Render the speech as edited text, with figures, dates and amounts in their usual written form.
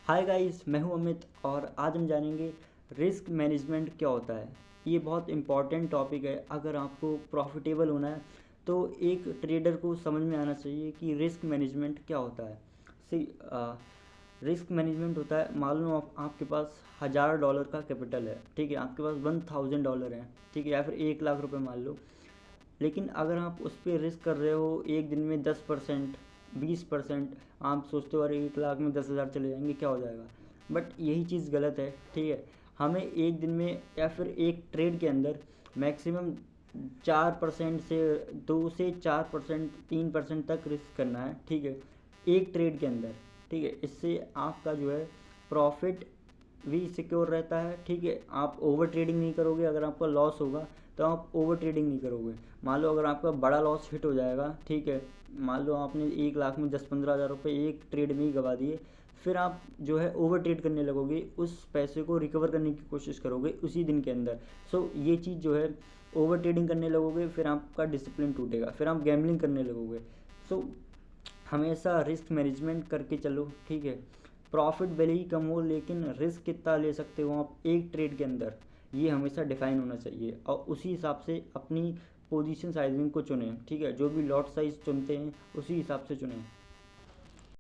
Hi guys, मैं हूं अमित और आज हम जानेंगे रिस्क मैनेजमेंट क्या होता है। ये बहुत इम्पॉर्टेंट टॉपिक है। अगर आपको प्रॉफिटेबल होना है तो एक ट्रेडर को समझ में आना चाहिए कि रिस्क मैनेजमेंट क्या होता है। सी रिस्क मैनेजमेंट होता है, मान लो आपके पास $1000 का कैपिटल है, ठीक है। आपके पास $1000 है, ठीक है, या फिर 1 लाख रुपए मान लो। लेकिन अगर आप उस पर रिस्क कर रहे हो एक दिन में 10%, 20%, आप सोचते हो अरे 1 लाख में 10,000 चले जाएंगे, क्या हो जाएगा। बट यही चीज़ गलत है, ठीक है। हमें एक दिन में या फिर एक ट्रेड के अंदर मैक्सिमम 4% से 2 से 4%, 3% तक रिस्क करना है, ठीक है, एक ट्रेड के अंदर। ठीक है, इससे आपका जो है प्रॉफिट भी सिक्योर रहता है, ठीक है। आप ओवर ट्रेडिंग नहीं करोगे। अगर आपका लॉस होगा तो आप ओवर ट्रेडिंग नहीं करोगे। मान लो अगर आपका बड़ा लॉस हिट हो जाएगा, ठीक है, मान लो आपने 1 लाख में 10-15 हज़ार रुपये एक ट्रेड में ही गवा दिए, फिर आप जो है ओवर ट्रेड करने लगोगे, उस पैसे को रिकवर करने की कोशिश करोगे उसी दिन के अंदर। सो ये चीज़ जो है, ओवर ट्रेडिंग करने लगोगे, फिर आपका डिसिप्लिन टूटेगा, फिर आप गैम्बलिंग करने लगोगे। सो हमेशा रिस्क मैनेजमेंट करके चलो, ठीक है। प्रॉफिट भले ही कम हो लेकिन रिस्क कितना ले सकते हो आप एक ट्रेड के अंदर, ये हमेशा डिफाइन होना चाहिए। और उसी हिसाब से अपनी पोजीशन साइजिंग को चुनें, ठीक है। जो भी लॉट साइज चुनते हैं उसी हिसाब से चुनें।